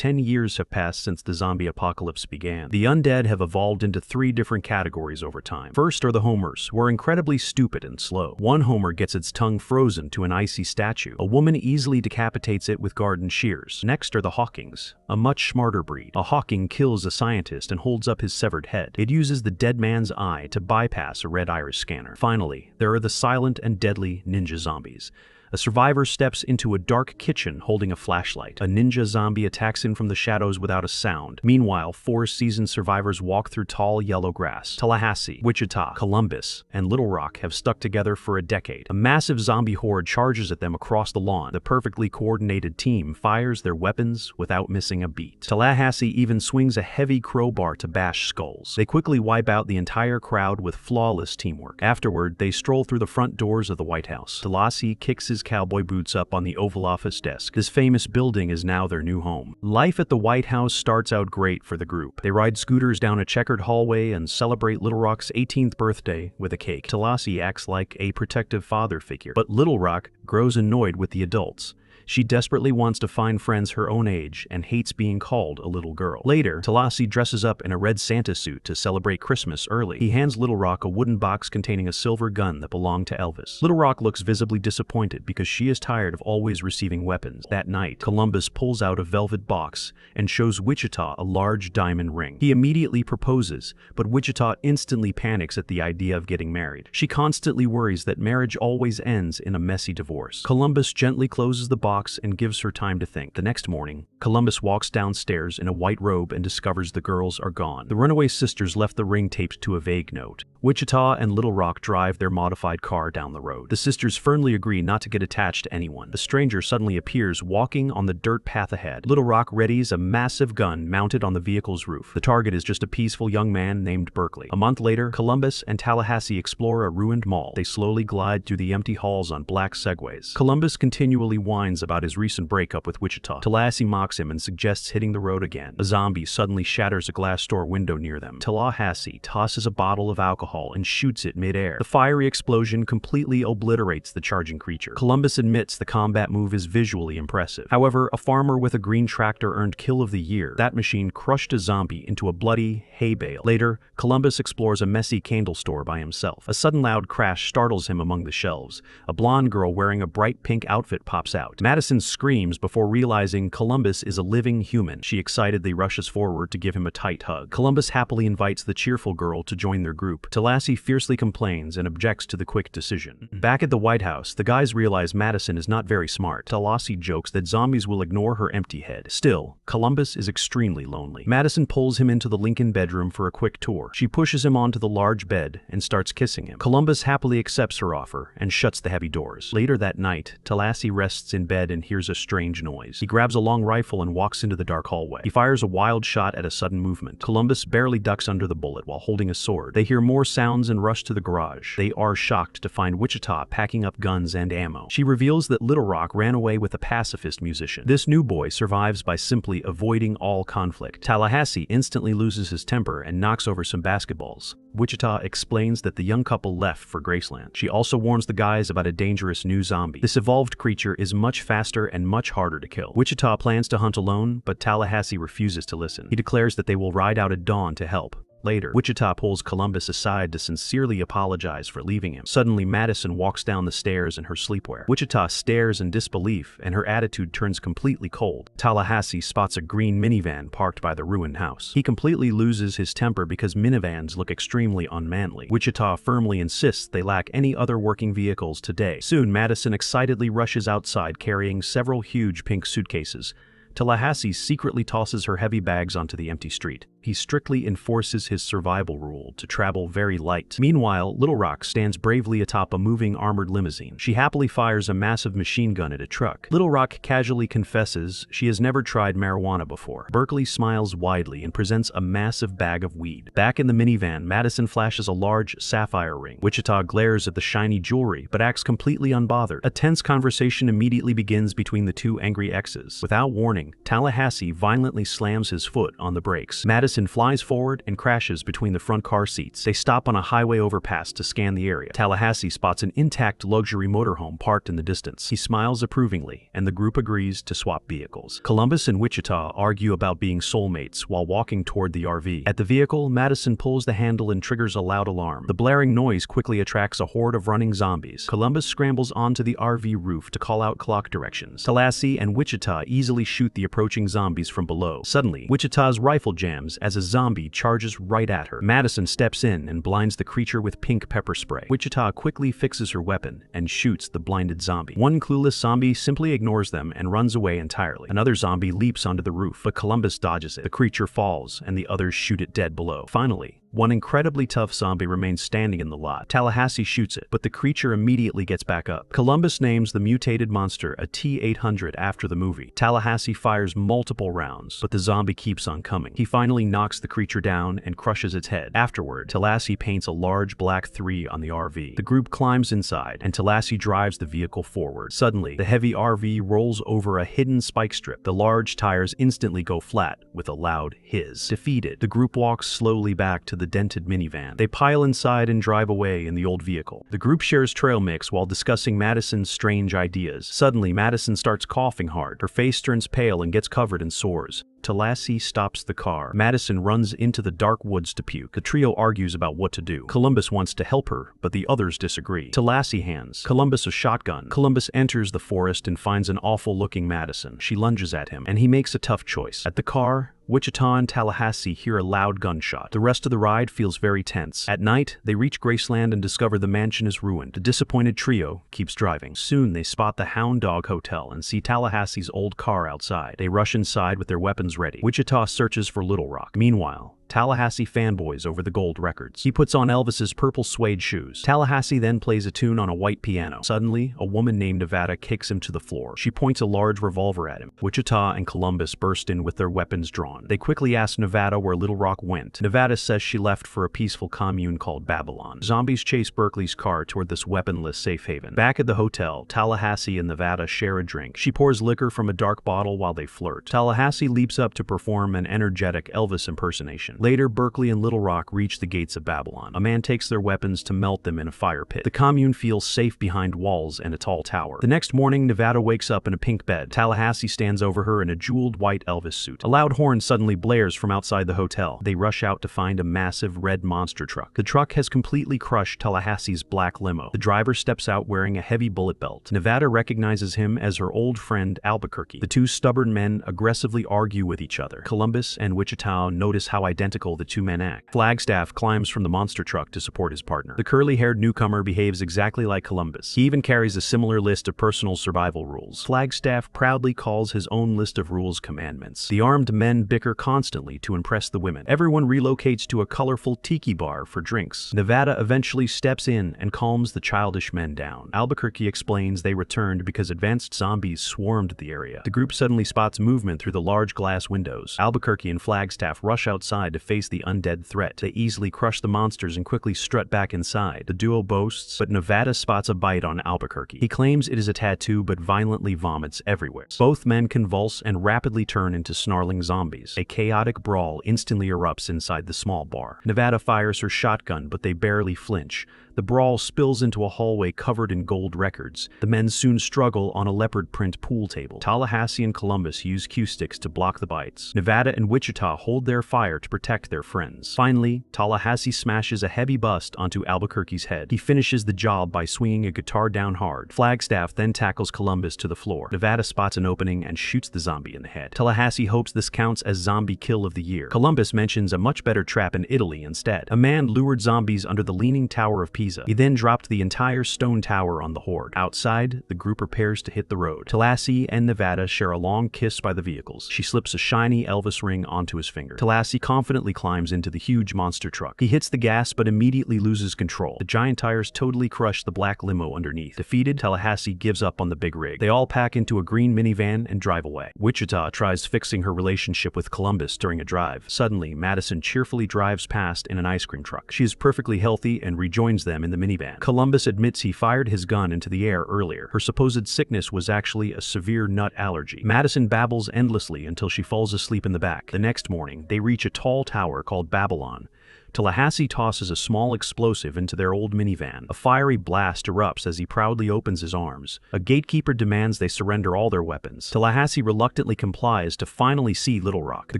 10 years have passed since the zombie apocalypse began. The undead have evolved into 3 different categories over time. First are the homers, who are incredibly stupid and slow. One homer gets its tongue frozen to an icy statue. A woman easily decapitates it with garden shears. Next are the hawkings, a much smarter breed. A hawking kills a scientist and holds up his severed head. It uses the dead man's eye to bypass a red iris scanner. Finally, there are the silent and deadly ninja zombies. A survivor steps into a dark kitchen holding a flashlight. A ninja zombie attacks him from the shadows without a sound. Meanwhile, 4 seasoned survivors walk through tall yellow grass. Tallahassee, Wichita, Columbus, and Little Rock have stuck together for a decade. A massive zombie horde charges at them across the lawn. The perfectly coordinated team fires their weapons without missing a beat. Tallahassee even swings a heavy crowbar to bash skulls. They quickly wipe out the entire crowd with flawless teamwork. Afterward, they stroll through the front doors of the White House. Tallahassee kicks his cowboy boots up on the Oval Office desk. This famous building is now their new home. Life at the White House starts out great for the group. They ride scooters down a checkered hallway and celebrate Little Rock's 18th birthday with a cake. Tallahassee acts like a protective father figure, but Little Rock grows annoyed with the adults. She desperately wants to find friends her own age and hates being called a little girl. Later, Tallahassee dresses up in a red Santa suit to celebrate Christmas early. He hands Little Rock a wooden box containing a silver gun that belonged to Elvis. Little Rock looks visibly disappointed because she is tired of always receiving weapons. That night, Columbus pulls out a velvet box and shows Wichita a large diamond ring. He immediately proposes, but Wichita instantly panics at the idea of getting married. She constantly worries that marriage always ends in a messy divorce. Columbus gently closes the box and gives her time to think. The next morning, Columbus walks downstairs in a white robe and discovers the girls are gone. The runaway sisters left the ring taped to a vague note. Wichita and Little Rock drive their modified car down the road. The sisters firmly agree not to get attached to anyone. The stranger suddenly appears walking on the dirt path ahead. Little Rock readies a massive gun mounted on the vehicle's roof. The target is just a peaceful young man named Berkeley. A month later, Columbus and Tallahassee explore a ruined mall. They slowly glide through the empty halls on black Segways. Columbus continually whines about his recent breakup with Wichita. Tallahassee mocks him and suggests hitting the road again. A zombie suddenly shatters a glass store window near them. Tallahassee tosses a bottle of alcohol and shoots it mid-air. The fiery explosion completely obliterates the charging creature. Columbus admits the combat move is visually impressive. However, a farmer with a green tractor earned Kill of the Year. That machine crushed a zombie into a bloody hay bale. Later, Columbus explores a messy candle store by himself. A sudden loud crash startles him among the shelves. A blonde girl wearing a bright pink outfit pops out. Madison screams before realizing Columbus is a living human. She excitedly rushes forward to give him a tight hug. Columbus happily invites the cheerful girl to join their group. Tallahassee fiercely complains and objects to the quick decision. Back at the White House, the guys realize Madison is not very smart. Tallahassee jokes that zombies will ignore her empty head. Still, Columbus is extremely lonely. Madison pulls him into the Lincoln bedroom for a quick tour. She pushes him onto the large bed and starts kissing him. Columbus happily accepts her offer and shuts the heavy doors. Later that night, Tallahassee rests in bed and hears a strange noise. He grabs a long rifle and walks into the dark hallway. He fires a wild shot at a sudden movement. Columbus barely ducks under the bullet while holding a sword. They hear more sounds and rush to the garage. They are shocked to find Wichita packing up guns and ammo. She reveals that Little Rock ran away with a pacifist musician. This new boy survives by simply avoiding all conflict. Tallahassee instantly loses his temper and knocks over some basketballs. Wichita explains that the young couple left for Graceland. She also warns the guys about a dangerous new zombie. This evolved creature is much faster and much harder to kill. Wichita plans to hunt alone, but Tallahassee refuses to listen. He declares that they will ride out at dawn to help. Later, Wichita pulls Columbus aside to sincerely apologize for leaving him. Suddenly, Madison walks down the stairs in her sleepwear. Wichita stares in disbelief, and her attitude turns completely cold. Tallahassee spots a green minivan parked by the ruined house. He completely loses his temper because minivans look extremely unmanly. Wichita firmly insists they lack any other working vehicles today. Soon, Madison excitedly rushes outside carrying several huge pink suitcases. Tallahassee secretly tosses her heavy bags onto the empty street. He strictly enforces his survival rule to travel very light. Meanwhile, Little Rock stands bravely atop a moving armored limousine. She happily fires a massive machine gun at a truck. Little Rock casually confesses she has never tried marijuana before. Berkeley smiles widely and presents a massive bag of weed. Back in the minivan, Madison flashes a large sapphire ring. Wichita glares at the shiny jewelry, but acts completely unbothered. A tense conversation immediately begins between the two angry exes. Without warning, Tallahassee violently slams his foot on the brakes. Madison Madison flies forward and crashes between the front car seats. They stop on a highway overpass to scan the area. Tallahassee spots an intact luxury motorhome parked in the distance. He smiles approvingly, and the group agrees to swap vehicles. Columbus and Wichita argue about being soulmates while walking toward the RV. At the vehicle, Madison pulls the handle and triggers a loud alarm. The blaring noise quickly attracts a horde of running zombies. Columbus scrambles onto the RV roof to call out clock directions. Tallahassee and Wichita easily shoot the approaching zombies from below. Suddenly, Wichita's rifle jams as a zombie charges right at her. Madison steps in and blinds the creature with pink pepper spray. Wichita quickly fixes her weapon and shoots the blinded zombie. One clueless zombie simply ignores them and runs away entirely. Another zombie leaps onto the roof, but Columbus dodges it. The creature falls, and the others shoot it dead below. Finally, one incredibly tough zombie remains standing in the lot. Tallahassee shoots it, but the creature immediately gets back up. Columbus names the mutated monster a T-800 after the movie. Tallahassee fires multiple rounds, but the zombie keeps on coming. He finally knocks the creature down and crushes its head. Afterward, Tallahassee paints a large black 3 on the RV. The group climbs inside, and Tallahassee drives the vehicle forward. Suddenly, the heavy RV rolls over a hidden spike strip. The large tires instantly go flat with a loud hiss. Defeated, the group walks slowly back to the dented minivan. They pile inside and drive away in the old vehicle. The group shares trail mix while discussing Madison's strange ideas. Suddenly, Madison starts coughing hard. Her face turns pale and gets covered in sores. Tallahassee stops the car. Madison runs into the dark woods to puke. The trio argues about what to do. Columbus wants to help her, but the others disagree. Tallahassee hands Columbus a shotgun. Columbus enters the forest and finds an awful-looking Madison. She lunges at him, and he makes a tough choice. At the car, Wichita and Tallahassee hear a loud gunshot. The rest of the ride feels very tense. At night, they reach Graceland and discover the mansion is ruined. The disappointed trio keeps driving. Soon, they spot the Hound Dog Hotel and see Tallahassee's old car outside. They rush inside with their weapons ready. Wichita searches for Little Rock. Meanwhile, Tallahassee fanboys over the gold records. He puts on Elvis's purple suede shoes. Tallahassee then plays a tune on a white piano. Suddenly, a woman named Nevada kicks him to the floor. She points a large revolver at him. Wichita and Columbus burst in with their weapons drawn. They quickly ask Nevada where Little Rock went. Nevada says she left for a peaceful commune called Babylon. Zombies chase Berkeley's car toward this weaponless safe haven. Back at the hotel, Tallahassee and Nevada share a drink. She pours liquor from a dark bottle while they flirt. Tallahassee leaps up to perform an energetic Elvis impersonation. Later, Berkeley and Little Rock reach the gates of Babylon. A man takes their weapons to melt them in a fire pit. The commune feels safe behind walls and a tall tower. The next morning, Nevada wakes up in a pink bed. Tallahassee stands over her in a jeweled white Elvis suit. A loud horn suddenly blares from outside the hotel. They rush out to find a massive red monster truck. The truck has completely crushed Tallahassee's black limo. The driver steps out wearing a heavy bullet belt. Nevada recognizes him as her old friend Albuquerque. The two stubborn men aggressively argue with each other. Columbus and Wichita notice how identical the two men act. Flagstaff climbs from the monster truck to support his partner. The curly-haired newcomer behaves exactly like Columbus. He even carries a similar list of personal survival rules. Flagstaff proudly calls his own list of rules commandments. The armed men bicker constantly to impress the women. Everyone relocates to a colorful tiki bar for drinks. Nevada eventually steps in and calms the childish men down. Albuquerque explains they returned because advanced zombies swarmed the area. The group suddenly spots movement through the large glass windows. Albuquerque and Flagstaff rush outside to face the undead threat. They easily crush the monsters and quickly strut back inside. The duo boasts, but Nevada spots a bite on Albuquerque. He claims it is a tattoo but violently vomits everywhere. Both men convulse and rapidly turn into snarling zombies. A chaotic brawl instantly erupts inside the small bar. Nevada fires her shotgun, but they barely flinch. The brawl spills into a hallway covered in gold records. The men soon struggle on a leopard print pool table. Tallahassee and Columbus use cue sticks to block the bites. Nevada and Wichita hold their fire to protect their friends. Finally, Tallahassee smashes a heavy bust onto Albuquerque's head. He finishes the job by swinging a guitar down hard. Flagstaff then tackles Columbus to the floor. Nevada spots an opening and shoots the zombie in the head. Tallahassee hopes this counts as zombie kill of the year. Columbus mentions a much better trap in Italy instead. A man lured zombies under the Leaning Tower of Pisa. He then dropped the entire stone tower on the horde. Outside, the group prepares to hit the road. Tallahassee and Nevada share a long kiss by the vehicles. She slips a shiny Elvis ring onto his finger. Tallahassee confidently climbs into the huge monster truck. He hits the gas but immediately loses control. The giant tires totally crush the black limo underneath. Defeated, Tallahassee gives up on the big rig. They all pack into a green minivan and drive away. Wichita tries fixing her relationship with Columbus during a drive. Suddenly, Madison cheerfully drives past in an ice cream truck. She is perfectly healthy and rejoins them them in the minivan. Columbus admits he fired his gun into the air earlier. Her supposed sickness was actually a severe nut allergy. Madison babbles endlessly until she falls asleep in the back. The next morning, they reach a tall tower called Babylon. Tallahassee tosses a small explosive into their old minivan. A fiery blast erupts as he proudly opens his arms. A gatekeeper demands they surrender all their weapons. Tallahassee reluctantly complies to finally see Little Rock. The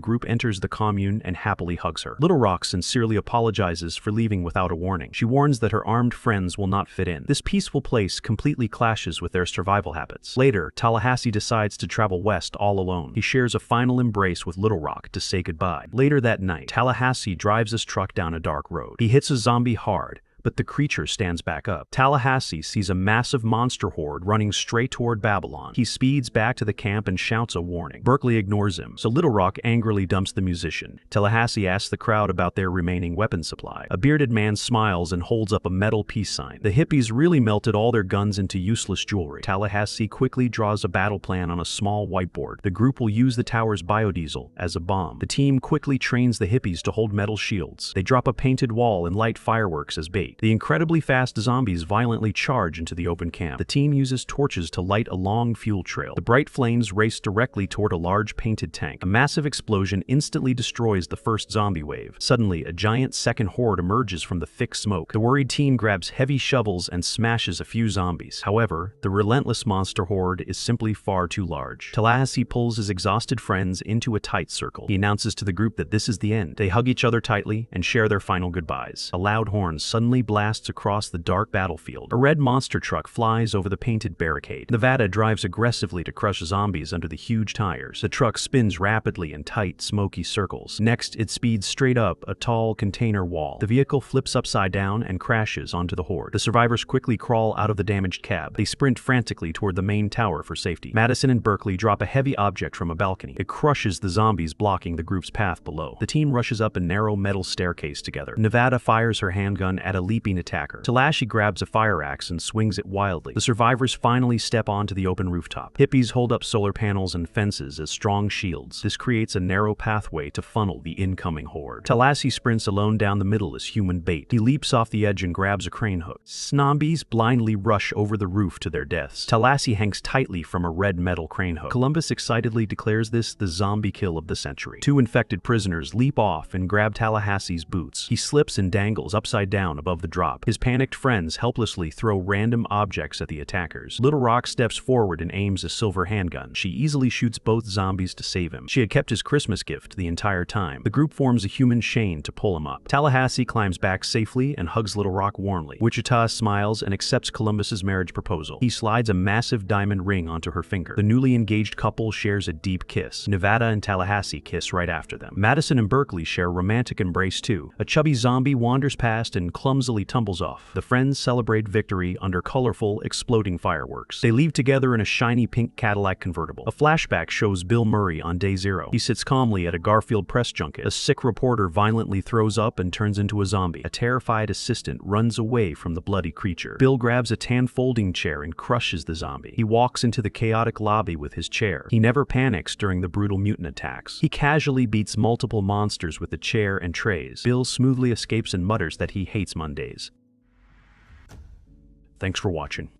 group enters the commune and happily hugs her. Little Rock sincerely apologizes for leaving without a warning. She warns that her armed friends will not fit in. This peaceful place completely clashes with their survival habits. Later, Tallahassee decides to travel west all alone. He shares a final embrace with Little Rock to say goodbye. Later that night, Tallahassee drives his truck down a dark road. He hits a zombie hard, but the creature stands back up. Tallahassee sees a massive monster horde running straight toward Babylon. He speeds back to the camp and shouts a warning. Berkeley ignores him, so Little Rock angrily dumps the musician. Tallahassee asks the crowd about their remaining weapon supply. A bearded man smiles and holds up a metal peace sign. The hippies really melted all their guns into useless jewelry. Tallahassee quickly draws a battle plan on a small whiteboard. The group will use the tower's biodiesel as a bomb. The team quickly trains the hippies to hold metal shields. They drop a painted wall and light fireworks as bait. The incredibly fast zombies violently charge into the open camp. The team uses torches to light a long fuel trail. The bright flames race directly toward a large painted tank. A massive explosion instantly destroys the first zombie wave. Suddenly, a giant second horde emerges from the thick smoke. The worried team grabs heavy shovels and smashes a few zombies. However, the relentless monster horde is simply far too large. Tallahassee pulls his exhausted friends into a tight circle. He announces to the group that this is the end. They hug each other tightly and share their final goodbyes. A loud horn suddenly blasts across the dark battlefield. A red monster truck flies over the painted barricade. Nevada drives aggressively to crush zombies under the huge tires. The truck spins rapidly in tight, smoky circles. Next, it speeds straight up a tall container wall. The vehicle flips upside down and crashes onto the horde. The survivors quickly crawl out of the damaged cab. They sprint frantically toward the main tower for safety. Madison and Berkeley drop a heavy object from a balcony. It crushes the zombies blocking the group's path below. The team rushes up a narrow metal staircase together. Nevada fires her handgun at a leaping attacker. Tallahassee grabs a fire axe and swings it wildly. The survivors finally step onto the open rooftop. Hippies hold up solar panels and fences as strong shields. This creates a narrow pathway to funnel the incoming horde. Tallahassee sprints alone down the middle as human bait. He leaps off the edge and grabs a crane hook. Zombies blindly rush over the roof to their deaths. Tallahassee hangs tightly from a red metal crane hook. Columbus excitedly declares this the zombie kill of the century. Two infected prisoners leap off and grab Tallahassee's boots. He slips and dangles upside down above the drop. His panicked friends helplessly throw random objects at the attackers. Little Rock steps forward and aims a silver handgun. She easily shoots both zombies to save him. She had kept his Christmas gift the entire time. The group forms a human chain to pull him up. Tallahassee climbs back safely and hugs Little Rock warmly. Wichita smiles and accepts Columbus's marriage proposal. He slides a massive diamond ring onto her finger. The newly engaged couple shares a deep kiss. Nevada and Tallahassee kiss right after them. Madison and Berkeley share a romantic embrace too. A chubby zombie wanders past and clumsily tumbles off. The friends celebrate victory under colorful, exploding fireworks. They leave together in a shiny pink Cadillac convertible. A flashback shows Bill Murray on day zero. He sits calmly at a Garfield press junket. A sick reporter violently throws up and turns into a zombie. A terrified assistant runs away from the bloody creature. Bill grabs a tan folding chair and crushes the zombie. He walks into the chaotic lobby with his chair. He never panics during the brutal mutant attacks. He casually beats multiple monsters with the chair and trays. Bill smoothly escapes and mutters that he hates Mondays. Thanks for watching.